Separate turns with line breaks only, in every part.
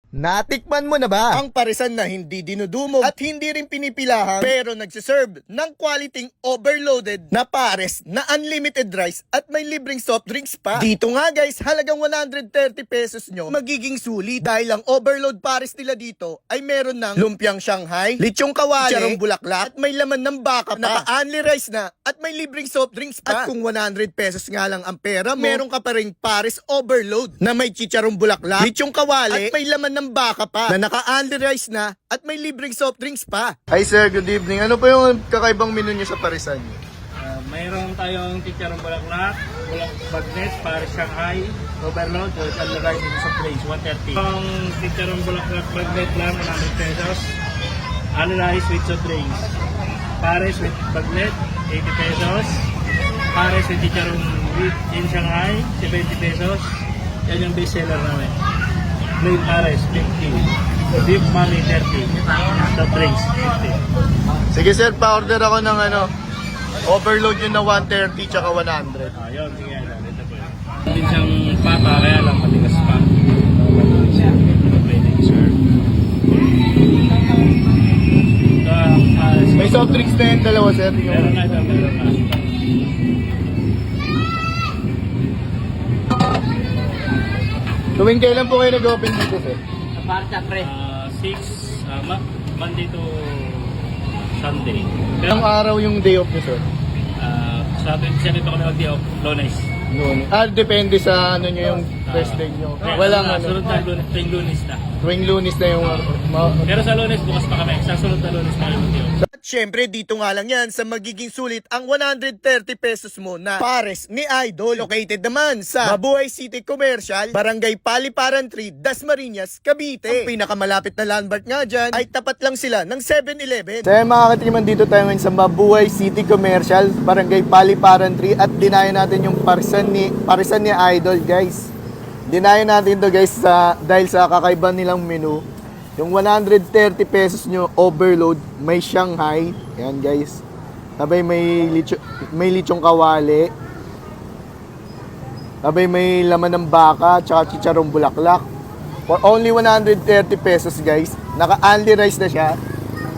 Natikman mo na ba
Ang parisan na hindi dinudumog at hindi rin pinipilahan pero nagsiserve ng quality overloaded na pares na unlimited rice at may libreng soft drinks pa. Dito nga guys, halagang 130 pesos nyo magiging sulit dahil ang overload pares nila dito ay meron ng lumpiang Shanghai, lechong kawali, charong bulaklak at may laman ng baka pa. Naka-unli rice na at may libreng soft drinks pa. At kung 100 pesos nga lang ang pera mo, meron ka pa ring pares overload na may chicharong bulaklak, lechong kawali at may laman ng baka pa na naka-unli rice na at may libreng soft drinks pa.
Hi sir, good evening. Ano pa yung kakaibang menu niyo sa parisan?
Mayroon tayong chicharong bulaklak, bagnet, pares Shanghai, overload, with unli rice and soft drinks, 130. Yung chicharong bulaklak bagnet lang, 100 pesos. Unli rice with soft drinks. Pares with bagnet, 80 pesos. Pares with chicharong in Shanghai, 70 pesos. Yan yung best seller namin. Plain pares, 50. Beef mami, 30. Soft drinks, 50.
Sige sir, pa-order ako ng overload yun na 130 tsaka 100.
Ayun, sige. Ito po yun. Hindi siyang pata, kaya lang matigas pa. Pwede i-serve.
May soft drinks na yun, dalawa sir.
Meron na ito, meron na.
Tuwing kailan po kayo nag-open dito sir?
6, Monday to Sunday.
Ilang araw yung day off niyo sir?
Saturday pa kami mag-day off, Lunes.
Noon. Depende sa ano nyo yung first day nyo. Walang
Sunod na Lunes, tuwing Lunes na.
tuwing lunes na yung
Pero sa Lunes, bukas pa kami. Sa sunod na Lunes na kami mag-day off.
At syempre, dito nga lang yan sa magiging sulit ang 130 pesos mo na pares ni Idol. Located naman sa Mabuhay City Commercial, Barangay Paliparan 3, Dasmariñas, Cavite. Ang pinakamalapit na landmark nga dyan ay tapat lang sila ng 7-Eleven.
Sa mga katiman, dito tayo ngayon sa Mabuhay City Commercial, Barangay Paliparan 3 at dinayo natin yung parisan ni Idol guys. Dinayo natin to guys dahil sa kakaiba nilang menu. Yung 130 pesos nyo overload, may Shanghai. Ayan guys. Sabay may lechong kawali. Sabay may laman ng baka, tsaka chicharong bulaklak. For only 130 pesos guys. Naka-unli rice na siya.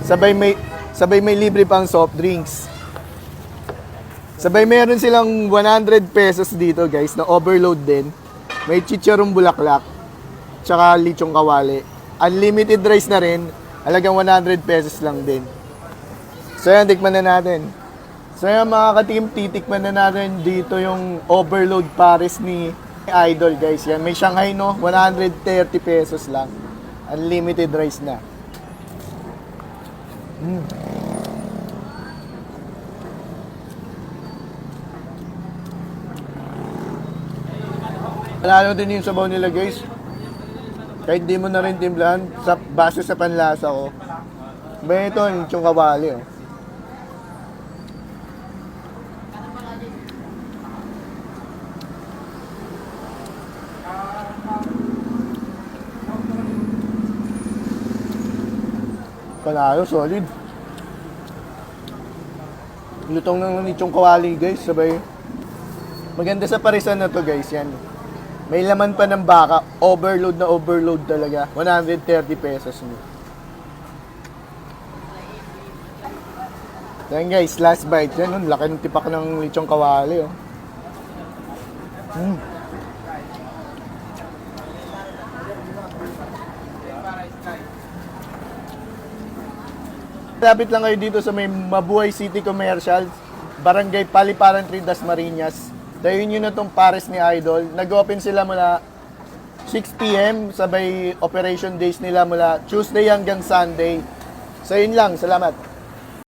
Sabay may libre pang soft drinks. Sabay meron silang 100 pesos dito guys na overload din. May chicharong bulaklak, tsaka lechong kawali. Unlimited rice na rin, halagang 100 pesos lang din. So yan, tikman na natin. So yan mga ka-team, titikman na natin dito yung overload pares ni Idol guys. Yan, may Shanghai no, 130 pesos lang. Unlimited rice na. Panalo din yung sabaw nila guys. Kahit di mo na rin timplahan, base sa panlasa ko. May ito, yung kawali oh. Panalo, solid. Lutong ng lechong kawali guys, sabay. Maganda sa parisan na to guys, yan. May laman pa ng baka, overload na overload talaga. 130 pesos mo. Yan guys, last bite yan. Laki ng tipak ng lechong kawali oh. Lapit lang kayo dito sa may Mabuhay City Commercial, Barangay Paliparan 3, Dasmariñas. Dahil nyo na itong pares ni Idol. Nag-open sila mula 6 PM, sabay operation days nila mula Tuesday hanggang Sunday. So yun lang, salamat.